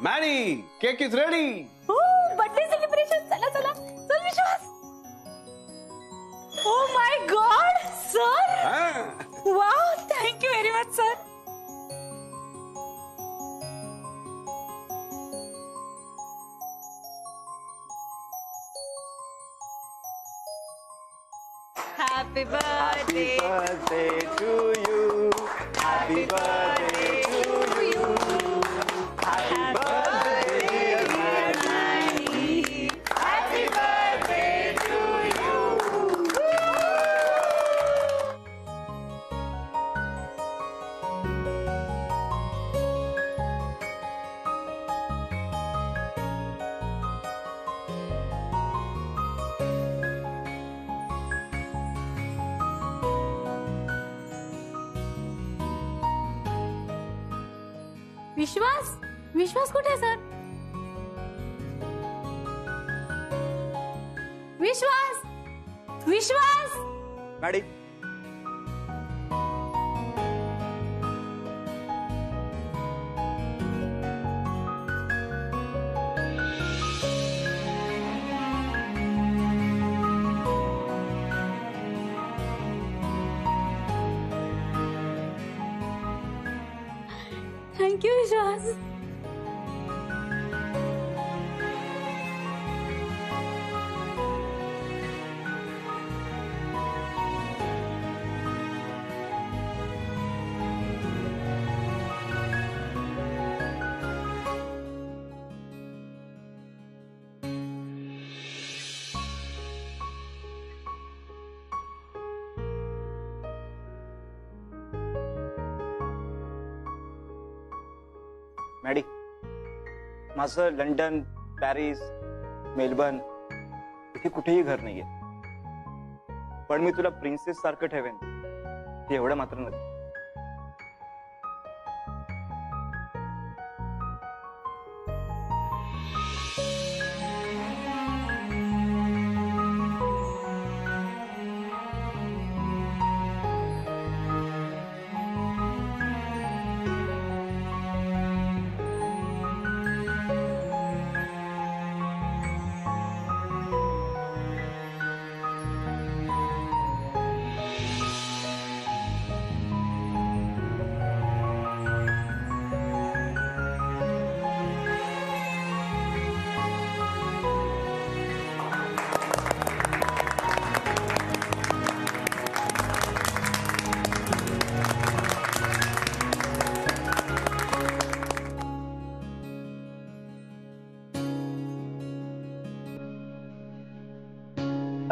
Maddy, cake is ready. हो, birthday celebration. चला चला चल Vishwas. Oh my god sir. Wow, thank you very much sir. Happy birthday. Happy birthday to you. Happy birthday to you. Happy birthday dear Maddie. Happy birthday to you. विश्वास, विश्वास कुठे आहे sir? विश्वास, विश्वास. Maddy, thank you विश्वास. Maddy, माझं London, Paris, Melbourne इथे कुठेही घर नाहीये, पण मी तुला princess सारखं ठेवेन हे एवढं मात्र नक्की.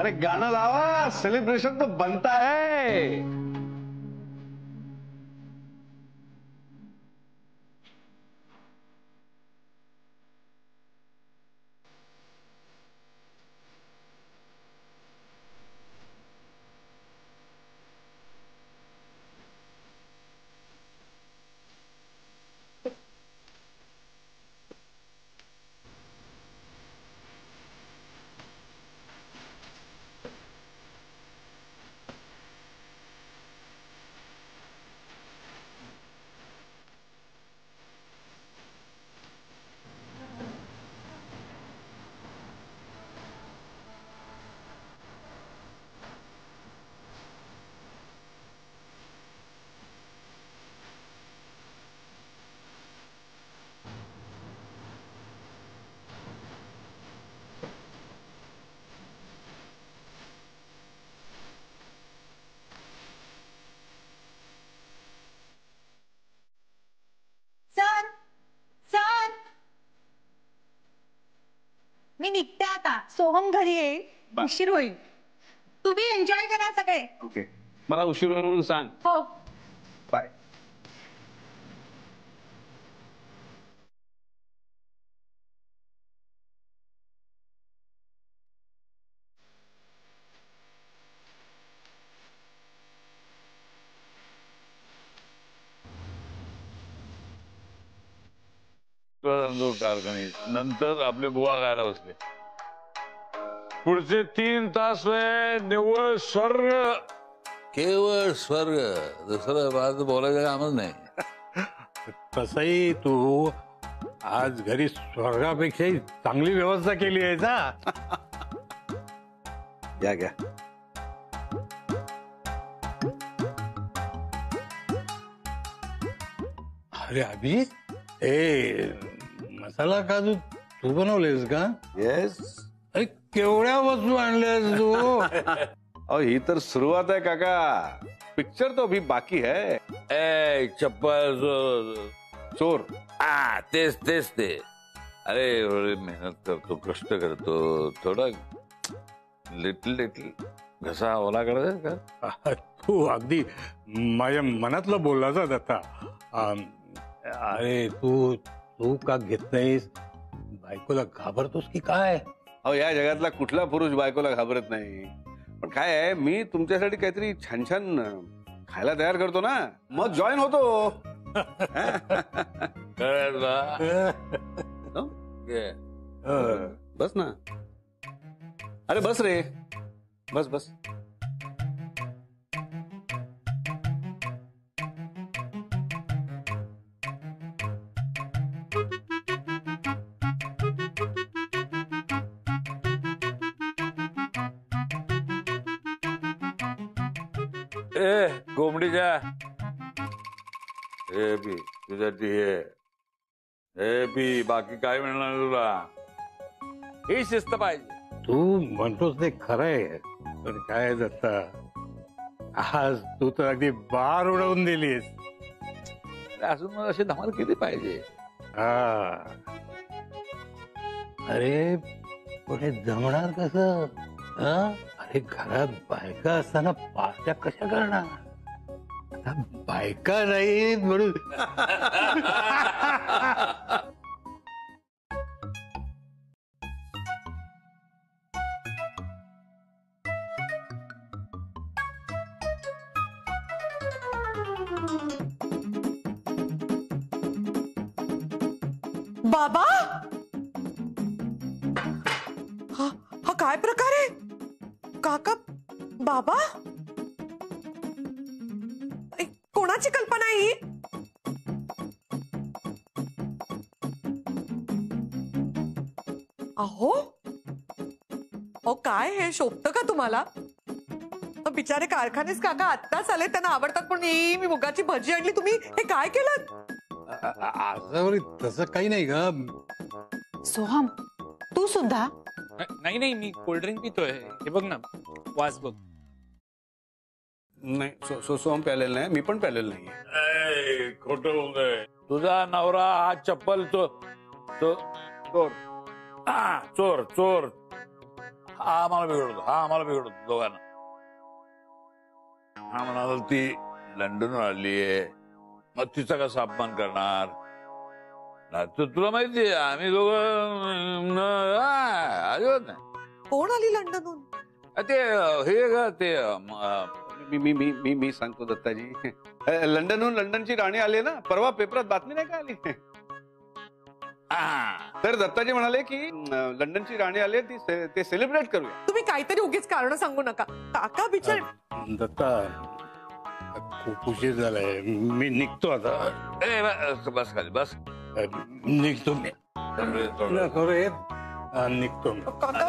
अरे गाना लावा, सेलिब्रेशन तो बनता है. मी निघते आता. सोहम घरी येईल, उशीर होईल. तुम्ही एन्जॉय करा सगळे. ओके, मला उशीर म्हणून सांग. हो. बाय. कारखाने नंतर आपले बुवा गायला बसले. पुढचे 3 तास निव्वळ स्वर्ग, केवळ स्वर्ग. दुसरं बाजू बोलायचं कामच नाही. तसंही तू आज घरी स्वर्गापेक्षाही चांगली व्यवस्था केली आहे ना. घ्या घ्या. अरे अभिजित, मसाला काजू तू बनवलेस का? येस. अरे केवढ्या वस्तू आणल्यास तू? अहो ही तर सुरुवात आहे काका. पिक्चर तो अभी बाकी है. ए चप्पल चोर. तेच तेच ते. अरे एवढी मेहनत करतो, कष्ट करतो, थोडा लिटल लिटल घसा ओला करत का? तू अगदी माझ्या मनातलं बोललास आता. अरे तू तू का घेत नाहीस? बायकोला घाबरतोस की काय? अहो या जगातला कुठला पुरुष बायकोला घाबरत नाही. पण काय आहे, मी तुमच्यासाठी काहीतरी छान छान खायला तयार करतो ना, मग जॉईन होतो. कळलं ना? बस ना. अरे बस रे, बस बस. ए कोंबडीच्या हे पी तुझ्यासाठी हे पी. बाकी काय मिळणार तुला? ही शिस्त पाहिजे. तू म्हणतोस ते खरंय, पण काय दत्ता, आज तू तर अगदी बार उडवून दिलीस. अजून मला अशी धमाल केली पाहिजे. हा. अरे पण हे जमणार कसं? अरे घरात बायका असताना पार्ट्या कशा करणार? आता बायका नाही म्हणून. बाबा, हा काय प्रकार आहे? काका, बाबा, कोणाची कल्पना आहे ही? अहो काय हे शोभतं का तुम्हाला? बिचारे कारखानेच काका आत्ताच आले, त्यांना आवडतात, पण मी मुगाची भजी आणली, तुम्ही हे काय केलं? तसं काही नाही का सोहम, तू सुद्धा? नाही नाही, मी कोल्ड्रिंक पितोय. हे बघ ना, वास बघ. नाही सोहम प्यालेलं नाही, मी पण प्यालेलं नाहीये. खोटं बोलतोय. तुझा नवरा हा चप्पल तो तो चोर. चोर चोर. हा आम्हाला बिघडतो दोघांना. हा म्हणाल ती लंडनहून आलीये, मग तिचा कसा अपमान करणार? तुला माहितीये आम्ही दोघं अजिबात नाही. कोण आली लंडनहून? ते हे ग ते मी सांगतो दत्ताजी. लंडनहून लंडनची राणी आली ना, परवा पेपरात बातमी नाही का आली? तर दत्ताजी म्हणाले की लंडनची राणी आली, ते सेलिब्रेट करूया. तुम्ही काहीतरी उगीच कारण सांगू नका काका. बिचार दत्ता, खूप उशीर झालाय, मी निघतो आता. बस खाली बस. निघतो मी. निघतो.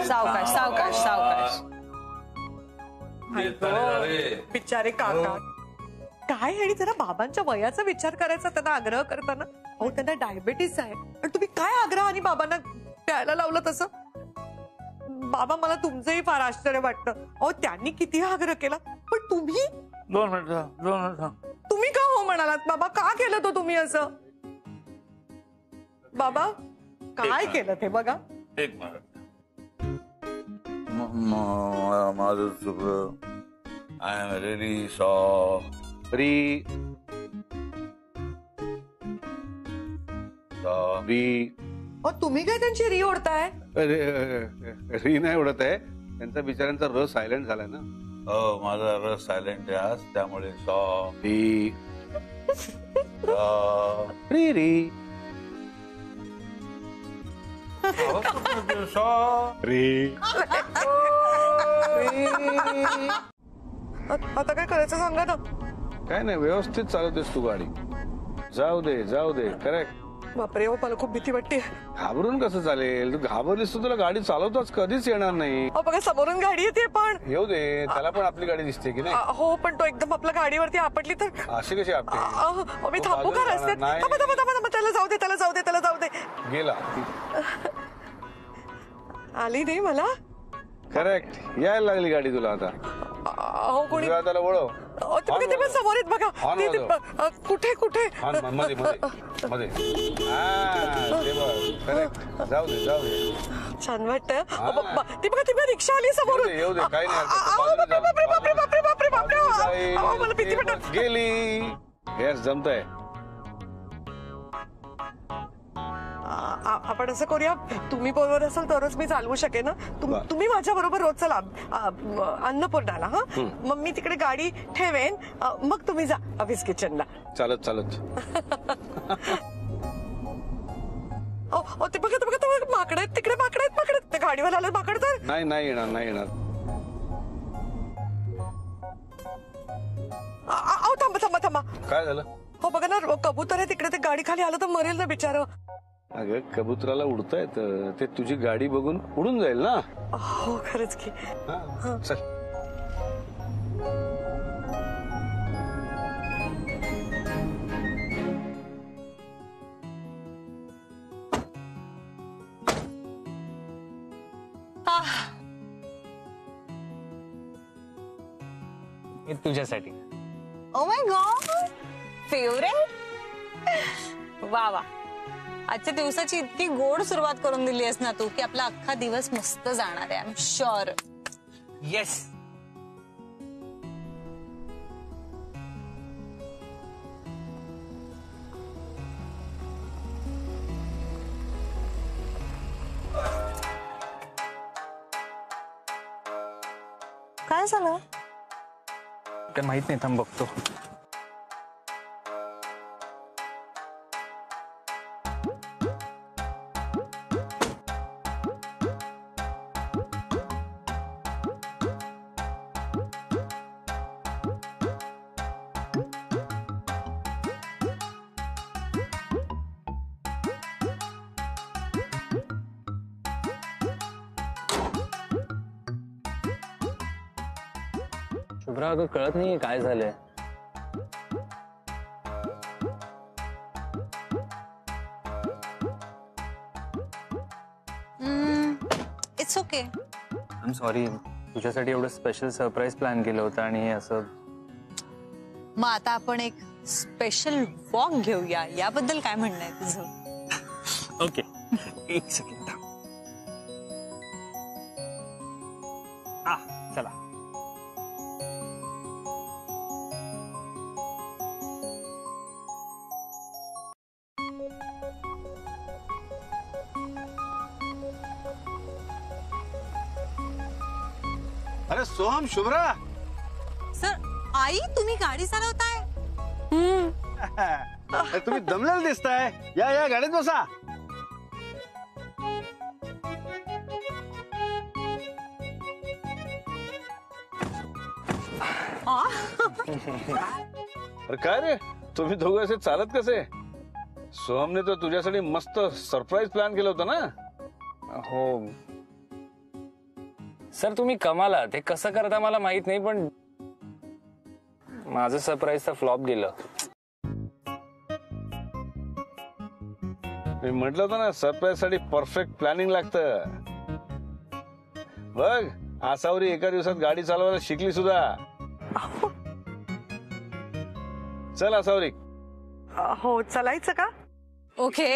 सावकाश सावकाश सावकाश. बिचारे काका काय, आणि जरा बाबांच्या वयाचा विचार करायचा त्यांना आग्रह करताना. अहो त्यांना डायबेटीस आहे, आणि तुम्ही काय आग्रह आणि बाबांना प्यायला लावलं तसं? बाबा, मला तुमचंही फार आश्चर्य वाटतं. अहो त्यांनी किती आग्रह केला, पण तुम्ही 2 मिनिट. तुम्ही का हो म्हणालात? बाबा का केलं तो तुम्ही असं? बाबा काय केलं ते बघा. एक मिनिट. माझं चुकलं. I am really sorry. तुम्ही काय त्यांची री ओढताय? री नाही ओढत आहे, त्यांचा बिचाऱ्यांचा र सायलेंट झालाय ना. हो, माझा र सायलेंट आहे आज, त्यामुळे सॉरी. री आता काय करायचं सांगा ना. काय नाही, व्यवस्थित चालवतेस तू गाडी. जाऊ दे करेक्ट. बापरे हो, मला खूप भीती वाटते. घाबरून कसं चालेल? तू घाबरलीस तर तुला गाडी चालवताच कधीच येणार नाही. अहो बघा समोरून गाडी येते पण. येऊ दे, त्याला पण आपली गाडी दिसते की नाही? हो पण तो एकदम आपल्या गाडीवरती आपटली तर. अशी कशी आपली? अहो, मी थांबू का रस्त्यात? नाही. थांबा थांबा थांबा थांबा, त्याला जाऊ दे, त्याला जाऊ दे, त्याला जाऊ दे. गेला. आली नाही मला. करेक्ट, यायला लागली गाडी तुला आता. अहो कोणी तुझ्या हाताला वळव. अहो, ते बघा, ते पण समोर आहेत बघा. हॉर्न ते- वाजव. कुठे कुठे मध्ये मध्ये मध्ये. हा, ते बघ. करेक्ट. जाऊ दे जाऊ दे. छान वाटतं. ती बघा, ती बघा, रिक्षा आली समोरून. येऊ दे, काही नाही हरकत. अहो, बापरे बापरे बापरे बापरे बापरे बापरे. जाईल. अहो, मला भीती ते वाटत. बघ, गेली. हेच जमतंय. आपण असं करूया, तुम्ही बरोबर असाल तरच मी चालवू शकेन ना. बरं. तुम्ही माझ्या बरोबर रोज चला अन्नपूर्णाला. हा मग मी तिकडे गाडी ठेवेन. मग तुम्ही जा अभिस किचनला. चालत चालत. ते बघा, ते बघा, ते बघा, माकड आहेत तिकडे, माकड आहेत, माकड आहेत. ते गाडीवर आलं माकड तर. नाही नाही येणार, नाही येणार. अहो थांबा थांबा थांबा. काय झालं? हो बघा ना, कबूतर आहे तिकडे. ते गाडी खाली आलं तर मरेल ना बिचारं. अगं कबुतराला उडता येतं, ते तुझी गाडी बघून उडून जाईल ना. हो खरंच की. हा, चल. हे तुझ्यासाठी. ओ माय गॉड, फेवरेट. वा वा, आजच्या दिवसाची इतकी गोड सुरुवात करून दिली आहेस ना तू, की आपला अख्खा दिवस मस्त जाणार आहे. I am sure. येस. काय झालं? काय माहित नाही, थांब बघतो. शुभ्रा, अगं कळत नाहीये काय झालंय. It's okay. I am sorry, तुझ्यासाठी एवढं स्पेशल सरप्राईज प्लॅन केलं होतं आणि हे असं. मग आता आपण एक स्पेशल वॉक घेऊया, याबद्दल काय म्हणणं आहे तुझं? ओके, एक सेकंड. चला. अरे सोहम, शुभ्रा. सर, आई तुम्ही गाडी चालवताय? अरे, तुम्ही दमलेला दिसताय. या या गाडीत बसा. अरे काय रे, तुम्ही दोघं असे चालत कसे? सोहमने तर तुझ्यासाठी मस्त सरप्राईज प्लॅन केलं होतं ना. हो सर, तुम्ही कमाल आहात. हे कसं करता मला माहित नाही, पण माझं सरप्राईज तर फ्लॉप गेलं. मी म्हटलं होतं ना, सरप्राईज साठी परफेक्ट प्लॅनिंग लागतं. बघ, आसावरी एका दिवसात गाडी चालवायला शिकली सुद्धा. चल आसावरी. हो चलायचं का? ओके.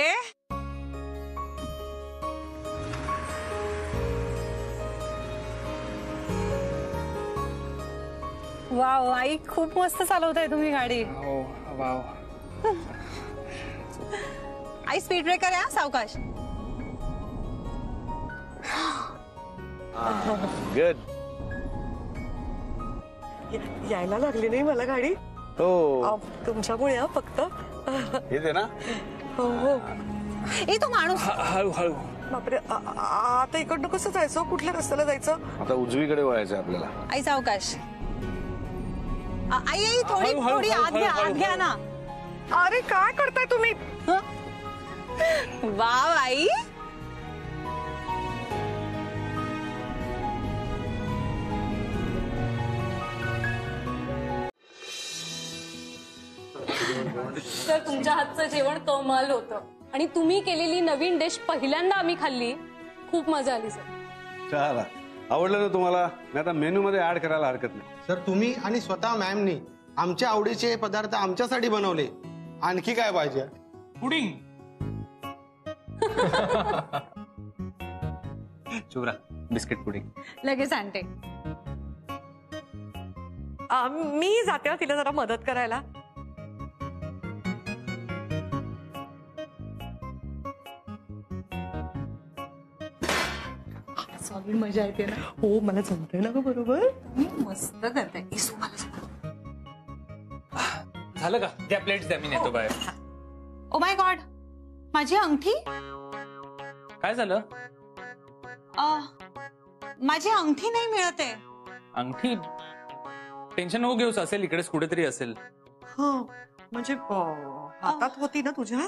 वाव, आई खूप मस्त चालवताय तुम्ही गाडी. हो, वाव. आई स्पीड ब्रेकर आहे, सावकाश. गुड. यायला लागली नाही मला गाडी. हो, तुमच्यामुळे हा फक्त. येते ना. हो हो. ए तो माणूस. हळू हळू. बापरे, आता इकडनं कसं जायचं? कुठल्या रस्त्याला जायचं? आता उजवीकडे वळायचं आपल्याला. आई सावकाश. आई आई थोडी हळू, हळू, थोडी हळू, आत घ्या, हळू, आत घ्या ना. अरे काय करताय तुम्ही? वा बाई. तर तुमच्या हातचं जेवण कमाल होतं आणि तुम्ही केलेली नवीन डिश पहिल्यांदा आम्ही खाल्ली. खूप मजा आली सर. चला, आवडलं ना तुम्हाला? मी आता मेनू मध्ये ऍड करायला हरकत नाही. सर तुम्ही आणि स्वतः मॅमनी आमच्या आवडीचे पदार्थ आमच्यासाठी बनवले. आणखी काय पाहिजे? पुडिंग. Shubhra, biscuit pudding. लगेच आणते. मी जाते तिला जरा मदत करायला. सॉलिड मजा येते ना. हो मला जमतंय ना ग बरोबर. मस्त करते. झालं का? त्या प्लेट्स द्या, मी नेतो बाहेर. ओ माय गॉड, माझी अंगठी. काय झालं? माझी अंगठी नाही मिळत आहे. अंगठी? टेन्शन नको घेऊस, असेल इकडेच कुठेतरी असेल. म्हणजे हातात होती ना तुझ्या?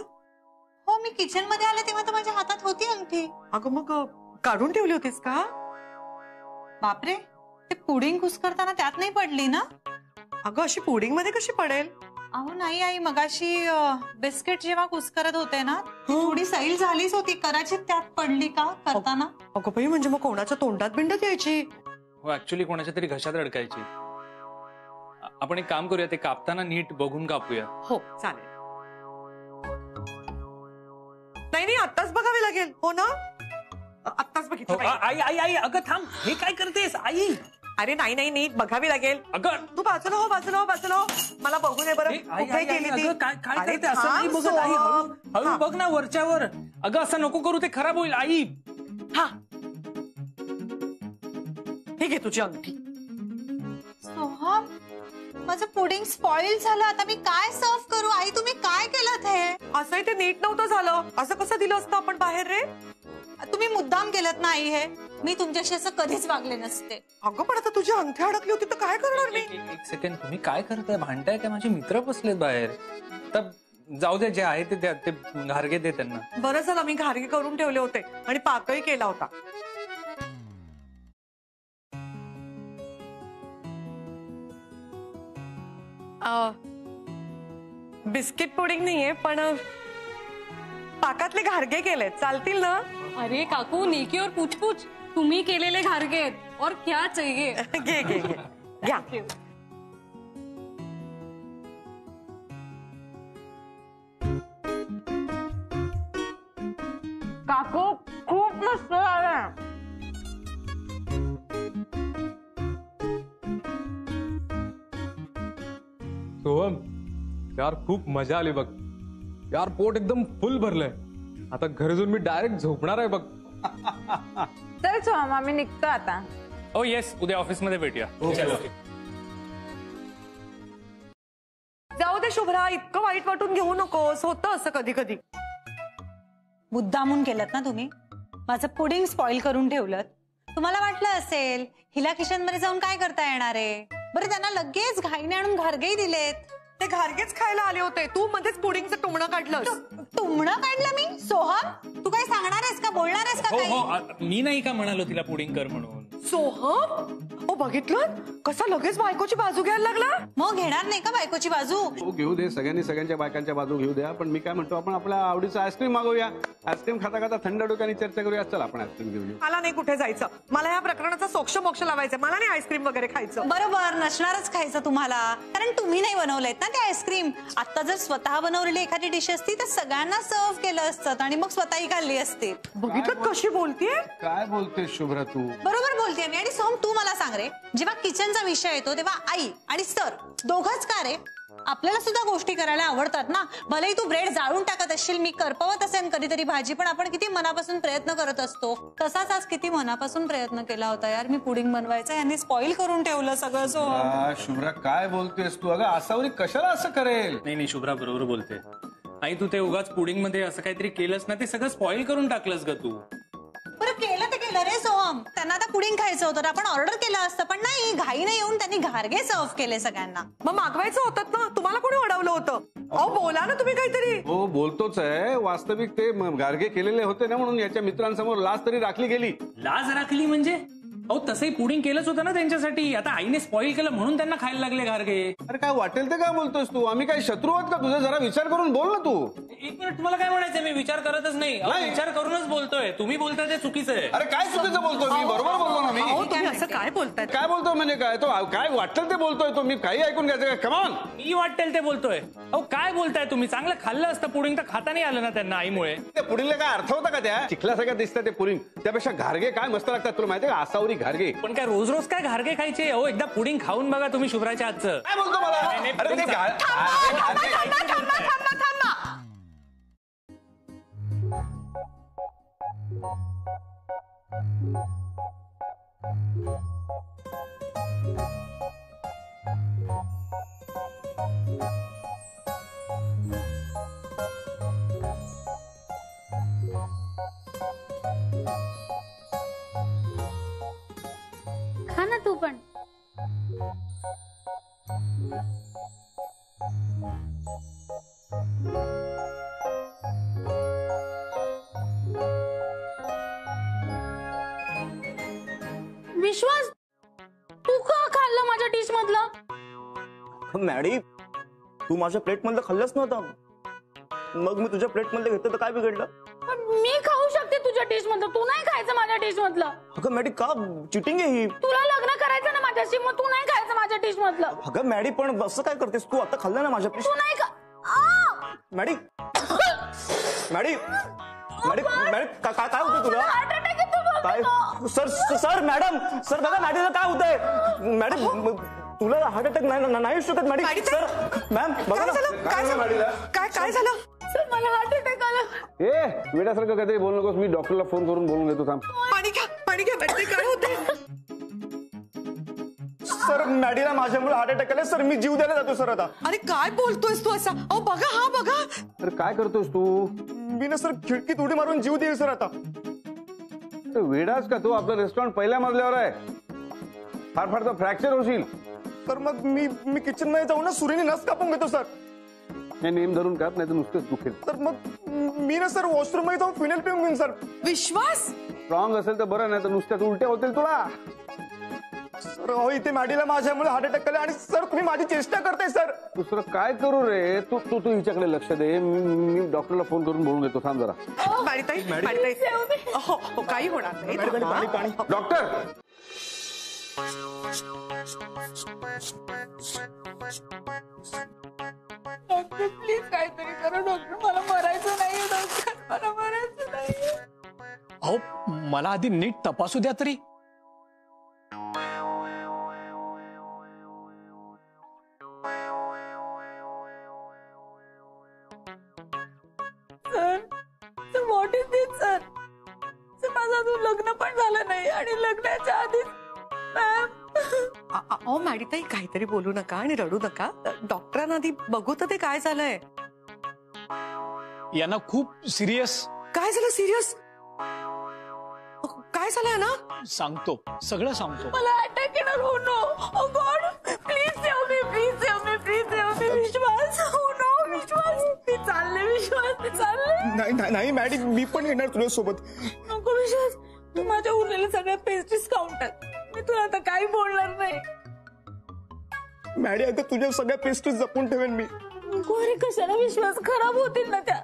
हो, मी किचन मध्ये आले तेव्हा तर माझ्या हातात होती अंगठी. अगं मग काढून ठेवली होतीस का? बापरे, ते पुडिंग कुस्करताना त्यात नाही पडली ना? अगं अशी पुडिंग मध्ये कशी पडेल? अहो नाही आई, मगाशी बिस्किट जेव्हा कुस्करत होते ना, थोडी सैल झालीच होती, कदाचित त्यात पडली का करताना. अगं बाई, म्हणजे मग कोणाच्या तोंडात बिंडत यायची? हो, ऍक्च्युली कोणाच्या तरी घशात अडकायची. आपण एक काम करूया, ते कापताना नीट बघून कापूया. हो चालेल. नाही आत्ताच बघावे लागेल. हो ना, आत्ताच बघितलं. आई आई आई, अगं थांब, हे काय करतेस आई? अरे नाही बघावी लागेल. अगं तू बाजूला हो, बाजूला हो, बाजूला हो. मला बघू दे बरं. कुठे गेली ती? काय करते? असं नाही बघत आई. हळू बघ ना वरच्यावर. अगं असं नको करू, ते खराब होईल आई. हा, हे घे तुझी अंगठी. सोहम, माझं पुडिंग स्पॉइल झालं. आता मी काय सर्व करू? आई तुम्ही काय केलं हे? असंही ते नीट नव्हतं झालं. असं कसं दिलं असतं आपण बाहेर रे? तुम्ही मुद्दाम केलं ना आई हे. मी तुमच्याशी असं कधीच वागले नसते. अगं पण आता तुझी अंगठी अडकली होती तर काय करणार मी? एक सेकंड, तुम्ही काय करताय? भांडताय काय? माझे मित्र बसलेत बाहेर. तर जाऊ दे, जे आहे ते द्या, ते घारगे दे त्यांना. बरं झालं मी घारगे करून ठेवले होते आणि पाकही केला होता. बिस्किट पुडिंग नाहीये, पण पाकातले घारगे केले, चालतील ना? अरे काकू, नेकी और पूछ पूछ. तुम्ही केलेले घारगे आहेत और क्या चाहिए. घे घे घे घ्या. काकू खूप मस्त झालं. सोहम यार, खूप मजा आली बघ यार. पोट एकदम फुल भरलंय. आता घरी जाऊन मी डायरेक्ट झोपणार आहे बघ. चल सोहम, आम्ही निघतो आता. ओ येस, उद्या ऑफिस मध्ये भेटूया. जाऊ दे शुभ्रा, इतकं वाईट वाटून घेऊ नकोस. होतं असं कधी कधी. मुद्दामून केलं ना तुम्ही. माझं पुडिंग स्पॉइल करून ठेवलं. तुम्हाला वाटलं असेल हिला किचन मध्ये जाऊन काय करता येणार आहे. बरं, त्यांना लगेच घाईने आणून घारगेही दिलेत. ते घारगेच खायला आले होते, तू मध्येच पुडिंगचं टुमणं काढलं. टुमणं काढलं मी? सोहम, तू काय सांगणार आहेस का, बोलणार आहेस का? हो, मी नाही का म्हणालो तिला पुडिंग कर म्हणून? सोहम, ओ बघितलं कसा लगेच बायकोची बाजू घ्यायला लागला. मग घेणार नाही का बायकोची बाजू? हो, घेऊ दे. सगळ्यांनी सगळ्यांच्या बायकांच्या बाजू घेऊ द्या. पण मी काय म्हणतो, आपण आपल्या आवडीचं आईस्क्रीम मागवूया. आईस्क्रीम खाता खाता थंड डोक्याने चर्चा करूया. चल आपण आईस्क्रीम घेऊया. मला नाही कुठे जायचं. मला या प्रकरणाचा सोक्ष मोक्ष लावायचं. मला नाही आईस्क्रीम वगैरे खायचं. बरोबर, नसणारच खायचं तुम्हाला, कारण तुम्ही नाही बनवलेत ना ते आईस्क्रीम. आता जर स्वतः बनवलेली एखादी डिश असती तर सगळ्यांना सर्व केलं असतं आणि मग स्वतःही खाल्ली असती. बघितलं कशी बोलतीये? काय बोलते शुभ्रा तू? बरोबर बोलतेय मी. आणि सोहम, तू मला सांग रे, जेव्हा किचनचा विषय येतो तेव्हा आई आणि सर दोघंच का रे? आपल्याला सुद्धा गोष्टी करायला आवडतात ना. भलेही तू ब्रेड जाळून टाकत असशील, मी करपवत असेल कधीतरी भाजी, पण आपण किती मनापासून प्रयत्न करत असतो. तसाच आज किती मनापासून प्रयत्न केला होता यार मी पुडिंग बनवायचा. यांनी स्पॉइल करून ठेवलं सगळं. सोहम, शुभ्रा काय बोलतेस तू? अगं असावरी कशाला असं करेल? नाही शुभ्रा बरोबर बोलते. आई, तू ते उगाच पुडिंग मध्ये असं काहीतरी केलंस ना, ते सगळं स्पॉइल करून टाकलंस ग तू. बरं केलं ते केलं रे सोहम. त्यांना आता पुडिंग खायचं होतं, आपण ऑर्डर केलं असतं, पण नाही, घाईने येऊन त्यांनी घारगे सर्व केले सगळ्यांना. मग मागवायचं होतं ना, तुम्हाला कोणी अडवलं होतं? अहो बोला ना तुम्ही काहीतरी. हो बोलतोच आहे, वास्तविक ते गारगे केलेले होते ना, म्हणून याच्या मित्रांसमोर लाज तरी राखली गेली. लाज राखली म्हणजे? अहो तसंही पुडिंग केलंच होतं ना त्यांच्यासाठी. आता आईने स्पॉइल केलं म्हणून त्यांना खायला लागले घारगे. अरे काय वाटेल ते काय बोलतोस तू? आम्ही काय शत्रू आहोत का तुझा? जरा विचार करून बोल ना तू. एक मिनिट, तुम्हाला काय म्हणायचं? मी विचार करतच नाही. अहो, विचार करूनच बोलतोय. तुम्ही बोलताय ते चुकीचं आहे. अरे काय चुकीचं बोलतोय मी? बरोबर बोलतो ना मी. अहो तुम्ही असं काय बोलताय? काय बोलतोय म्हणजे काय? तो काय वाटेल ते बोलतोय तो. मी काही ऐकून घ्यायचं काय? कमॉन. मी वाटेल ते बोलतोय? अहो काय बोलताय तुम्ही? चांगलं खाल्लं असतं पुडिंग तर खाता नाही आलं ना त्यांना आईमुळे. त्या पुडिंगला काय अर्थ होता का? त्या चिखल्यासारखं दिसतं ते पुडिंग. त्यापेक्षा घारगे काय मस्त लागतात तुला माहितीये का? आसावरी घारगे. पण काय रोज रोज काय घारगे खायचे? अहो एकदा पुडिंग खाऊन बघा तुम्ही शुभ्राच्या हातचं. काय बोलतो मला? अरे ते खा ना तू पण. विश्वास, तू का खाल्लं माझ्या डिश मधलं? मॅडी, तू माझ्या प्लेट मधलं खाल्लंच नव्हतं, मग मी तुझ्या प्लेट मधलं घेतलं तर काय बिघडलं? पण मी खाऊ शकते तुझ्या डिश मधलं, तू नाही खायचं माझ्या डिश मधलं. अगं मॅडी, का चिटिंग आहे ही? तुला लग्न करायचं ना माझ्याशी, मग तू नाही खायचं माझ्या डिश मधलं. अगं मॅडी, पण असं काय करतेस तू? आता खाल्लं ना माझ्या तू नाही मॅडी मॅडी मॅडी मॅडी काय होतं तुला? काय सर? सर मॅडम, सर बघा मॅडीला काय होतंय. मॅडम तुला हार्ट अटॅक नाही शकत मॅडी. सर मॅम बघा ना. काय झालं? सर मला हार्ट अटॅक आला. ए वेड्यासारखं काहीतरी बोलू नकोस. मी डॉक्टरला फोन करून बोलून घेतो. थांब. पाणी घ्या, पाणी घ्या. मॅडी काय होते? सर मॅडीला माझ्यामुळे हार्ट अटॅक आला सर. मी जीव द्यायला जातो सर आता. अरे काय बोलतोयस तू असा? अहो बघा, हा बघा. अरे काय करतोस तू? मी ना सर खिडकीत उडी मारून जीव देईल सर आता. वेडाच का तू? आपलं रेस्टॉरंट पहिल्या मजल्यावर आहे. फार फार तर फ्रॅक्चर होशील. तर मग मी किचन मध्ये जाऊन ना सुरीने नस कापून घेतो सर. हे नेम धरून काप, नाही तर नुसतेच दुखेल. तर मग मी ना सर वॉशरूम मध्ये जाऊन फिनेल पिऊन घेईन सर. विश्वास स्ट्रॉंग असेल तर बरं, नाही तर नुसत्याच उलट्या होतील तुला. सर हो, इथे मॅडीला माझ्यामुळे हार्ट अटॅक आला आणि सर तुम्ही माझी चेष्टा करताय सर. दुसरं काय करू रे? तू तू तू हिच्याकडे लक्ष दे. मी डॉक्टरला फोन करून बोलून घेतो. थांब जरा. माडीताई हो काही होणार नाही. डॉक्टर प्लीज काहीतरी करा डॉक्टर, मला मरायचं नाही. डॉक्टर मला मरायचं नाही. अहो मला आधी नीट तपासू द्या तरी. Sir what is this sir? Sir माझं अजून लग्न पण झालं नाही आणि लग्नाच्या आधीच अहो मॅडीताई काहीतरी बोलू नका आणि रडू नका. डॉक्टरांना आधी बघू तर ते काय झालंय. यांना खूप सिरियस. काय झालं सिरियस? काय झालंय ना? सांगतो, सगळं सांगतो. मला अटॅक येणार. हो no, oh god please save me, please save me, please save me. Vishwas, हो नो विश्वास, मी चालले. विश्वास मी चालले. नाही मॅडी, मी पण येणार तुझ्या सोबत. नको विश्वास, तू माझ्या उरलेल्या सगळ्या पेस्ट्रीज खाऊन टाक. मी तुला आता काही बोलणार नाही. मॅडी आता तुझ्या सगळ्या पेस्ट्रीज जपून ठेवेन मी. नको रे, कशाला? विश्वास खराब होतील ना त्या.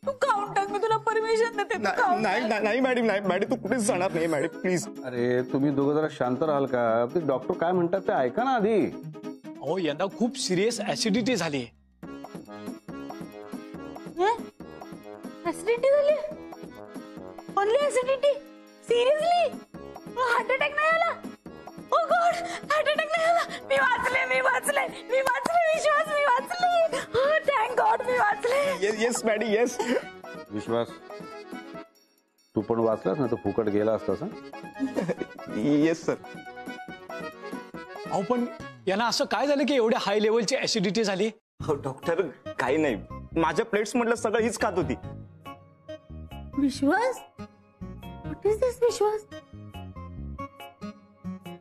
तू खाऊन टाक, मी तुला परमिशन देते. नाही मॅडी, नाही मॅडी, तू कुठेच जाणार नाही मॅडी प्लीज. अरे तुम्ही दोघं जरा शांत राहाल का? ते डॉक्टर काय म्हणतात ते ऐका ना आधी. अहो यांना खूप सिरियस ऍसिडिटी झाली. ऍसिडिटी झाली? Only acidity? Seriously? Heart attack नाही आला? ओ गॉड, हार्ट अटॅक नाही आला. मी वाचले, मी वाचले, मी वाचले. विश्वास, मी वाचले. थँक गॉड, मी वाचले. Yes Maddy, yes. विश्वास, तू पण वाचलास ना तर फुकट गेला असतास. Yes sir. अहो पण यांना असं काय झालं की एवढ्या हाय लेवलची ऍसिडिटी झाली? हो डॉक्टर, काही नाही. माझ्या प्लेट्स मधलं सगळं हीच खात होती. विश्वास, व्हॉट इज दिस विश्वास?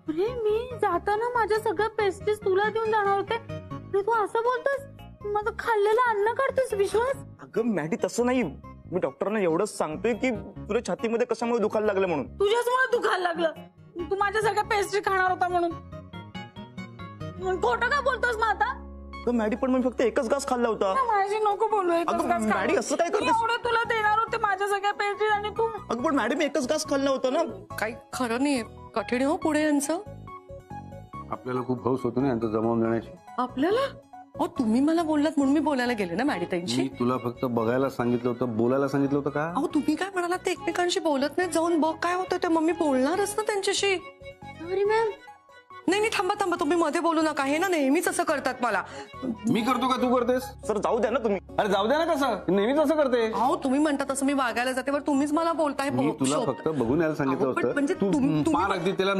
अरे मी जाताना माझ्या सगळ्या पेस्ट्रीज तुला देऊन जाणार होते आणि तू असं बोलतोस, माझं खाल्लेलं अन्न काढतोस विश्वास? अगं मॅडी तसं नाही, मी डॉक्टरांना एवढंच सांगतोय की तुला छातीमध्ये कशामुळे दुखायला लागलं म्हणून. तुझ्याचमुळे दुखायला लागलं, तू माझ्या सगळ्या पेस्ट्री खाणार होता म्हणून. खोटं का बोलतोस मग आता? मॅडी पण मी फक्त एकच घास खाल्ला होता. माझी नको बोलू, एकच घास खा. मॅडी असं काय करतेस? एवढं तुला देणार होते माझ्या सगळ्या पेस्ट्री आणि तू. अगं पण मॅडी मी एकच घास खाल्ला होता ना. काही खरं नाही, कठीण हो पुढे यांचं. आपल्याला खूप हौस होतो ना यांचं जमावून देण्याची. आपल्याला? हो तुम्ही मला बोललात म्हणून मी बोलायला गेले ना मॅडीताईंशी. मी तुला फक्त बघायला सांगितलं होतं, बोलायला सांगितलं होतं का? अहो तुम्ही काय म्हणालात ते एकमेकांशी बोलत नाही, जाऊन बघ काय होतं ते. मम्मी बोलणारच ना त्यांच्याशी. Sorry ma'am. नाही थांबा थांबा, तुम्ही मध्ये बोलू नका. हे ना नेहमीच असं करतात मला. मी करतो का तू करतेस? सर जाऊ द्या ना तुम्ही. अरे जाऊ द्या ना, कसं नेहमीच असं करते. अहो तुम्ही म्हणता तसं मी वागायला जाते, पण तुम्हीच मला बोलताय. मी तुला फक्त बघून यायला सांगितलं अहो, पण होतं. म्हणजे तू तुम्ही- फार अगदी त्याला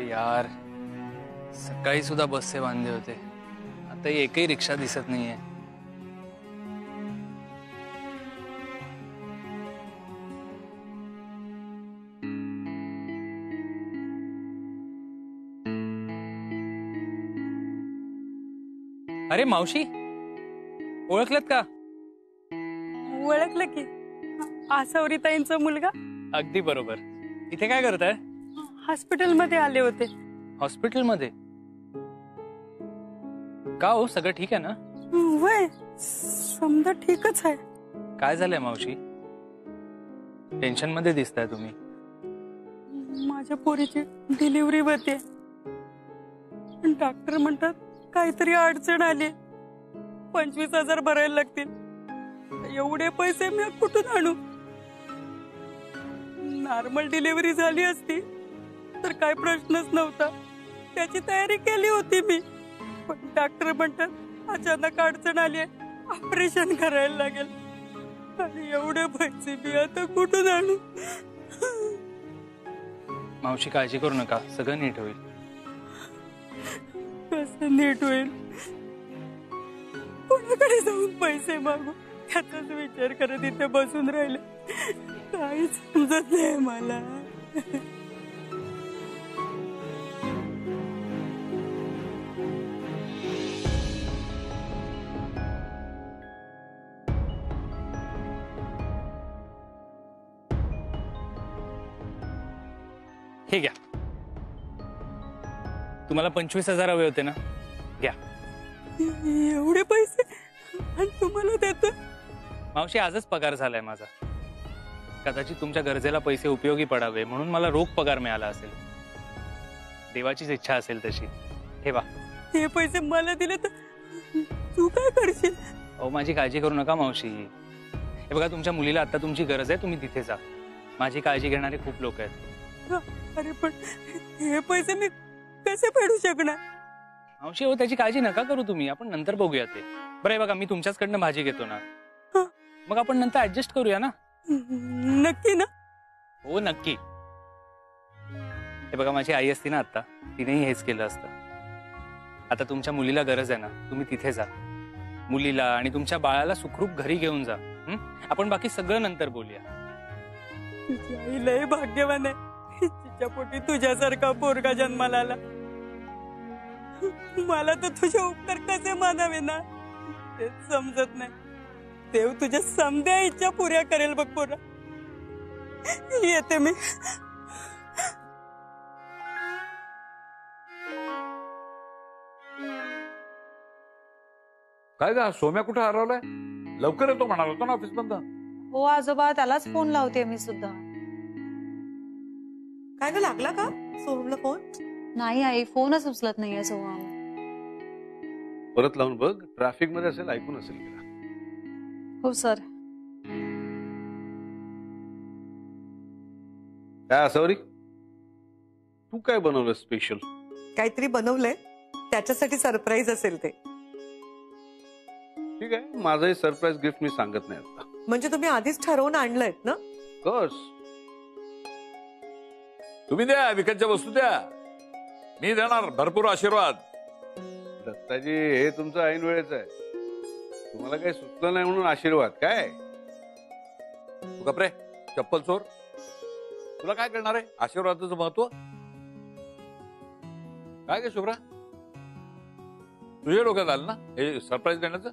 यार सकाळी सुद्धा बसचे बांधले होते, आता एकही रिक्षा दिसत नाहीये. अरे मावशी, ओळखलत का? ओळखलं की, आसावरीताईंचा मुलगा. अगदी बरोबर. इथे काय करताय? हॉस्पिटलमध्ये आले होते. हॉस्पिटलमध्ये? का हो, सगळं ठीक आहे ना? वय समजा ठीकच आहे. काय झालंय मावशी? टेन्शन मध्ये दिसताय तुम्ही. माझ्या पोरीची डिलिव्हरी होते, डॉक्टर म्हणतात काहीतरी अडचण आली, 25,000 भरायला लागतील. एवढे पैसे मी कुठून आणू? नॉर्मल डिलिव्हरी झाली असती तर काय प्रश्नच नव्हता, त्याची तयारी केली होती मी. पण डॉक्टर म्हणतात अचानक अडचण आली आहे, ऑपरेशन करायला लागेल. आणि एवढे पैसे मी आता कुठून आणू? मावशी काळजी करू नका, सगळं नीट होईल. कसं नीट होईल? कोणाकडे जाऊन पैसे मागू त्याचाच विचार करत इथे बसून राहिले. काहीच समजत नाही मला. हे घ्या, तुम्हाला 25,000 हवे होते ना, घ्या. एवढे पैसे आणि तुम्हाला देतो? मावशी आजच पगार झालाय माझा, कदाचित तुमच्या गरजेला पैसे उपयोगी पडावे म्हणून मला रोख पगार मिळाला असेल. देवाचीच इच्छा असेल तशी. ठेवा. हे पैसे मला दिले तर तू काय करशील? अहो माझी काळजी करू नका मावशी. हे बघा, तुमच्या मुलीला आता तुमची गरज आहे, तुम्ही तिथे जा. माझी काळजी घेणारे खूप लोक आहेत. अरे पण हे पैसे मी कसे फेडू शकणार? मावशी हो, त्याची काळजी नका करू तुम्ही, आपण नंतर बघूया ते. बरं बघा, मी तुमच्याचकडनं भाजी घेतो ना, मग आपण नंतर ऍडजस्ट करूया ना. नक्की ना? हो नक्की. हे बघा, माझी आई असती ना आता, तिनेही हेच केलं असतं. आता तुमच्या मुलीला गरज आहे ना, तुम्ही तिथे जा. मुलीला आणि तुमच्या बाळाला सुखरूप घरी घेऊन जा. आपण बाकी सगळं नंतर बोलूया. तुझी आई लय भाग्यवान आहे, तिच्या पोटी तुझ्यासारखा पोरगा जन्माला आला. मला तर तुझे उपकार कसे मानावे ना तेच समजत नाही. देव तुझ्या समध्या इच्छा पुऱ्या करेल बघ पोरा. येते मी. काय गा, सोम्या कुठे हरवलाय? लवकर येतो म्हणाला होता ना ऑफिस मधून. हो आजोबा, त्यालाच फोन लावते मी सुद्धा. काय ग, लागला का सोहमला फोन? नाही आई, फोनच उचलत नाहीये सोहम. परत लावून बघ, ट्रॅफिक मध्ये असेल, ऐकून असेल तिला. हो सर. काय आसावरी, तू काय बनवलं स्पेशल? काहीतरी बनवलंय, त्याच्यासाठी सरप्राईज असेल ते. ठीक आहे, माझंही सरप्राईज गिफ्ट मी सांगत नाही आता. म्हणजे तुम्ही आधीच ठरवून आणलंयत ना? कस तुम्ही द्या, विकतच्या वस्तू द्या, मी देणार भरपूर आशीर्वाद. दत्ताजी, हे तुमचं ऐन वेळेच आहे. तुम्हाला काही सुचलं नाही म्हणून आशीर्वाद काय? तू कपरे चप्पल चोर, तुला काय करणार आहे आशीर्वादाचं महत्व? काय काय शुभ्रा, तुझ्या डोक्यात आलं ना हे सरप्राईज देण्याचं?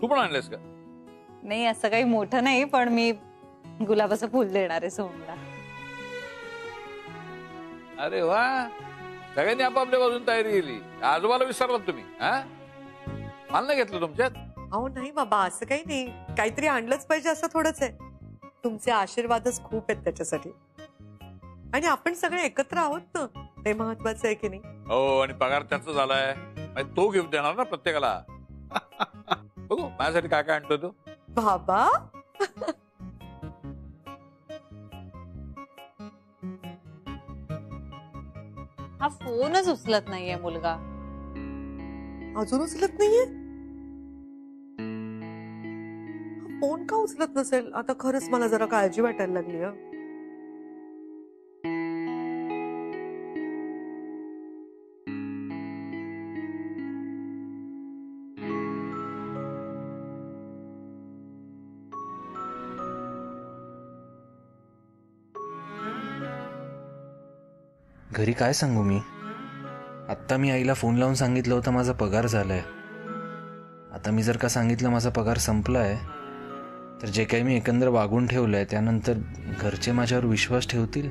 तू पण आणलेस का? नाही असं काही मोठं नाही, पण मी गुलाबाचं फुल देणार आहे सोहमला. अरे वा, सगळ्यांनी आपापल्या बाजून तयारी केली. आजोबाला विसरलात तुम्ही? हा, मला नाही घेतलं तुमच्यात? अहो नाही बाबा, असं काही नाही, काहीतरी आणलंच पाहिजे असं थोडंच आहे. तुमचे आशीर्वादच खूप आहेत त्याच्यासाठी. आणि आपण सगळे एकत्र आहोत ना, ते महत्वाचं आहे की नाही? हो, आणि पगार त्याचा झालाय, तो गिफ्ट देणार ना प्रत्येकाला. बघू माझ्यासाठी काय काय आणतोय तो. बाबा हा फोनच उचलत नाहीये मुलगा. अजून उचलत नाहीये? फोन का उचलत नसेल? आता खरंच मला जरा काळजी वाटायला लागली. घरी काय सांगू मी? आत्ता मी आईला फोन लावून सांगितलं होतं माझा पगार झालाय. आता मी जर का सांगितलं माझा पगार संपलाय, तर जे काही मी एकंदर वागून ठेवलंय त्यानंतर घरचे माझ्यावर विश्वास ठेवतील?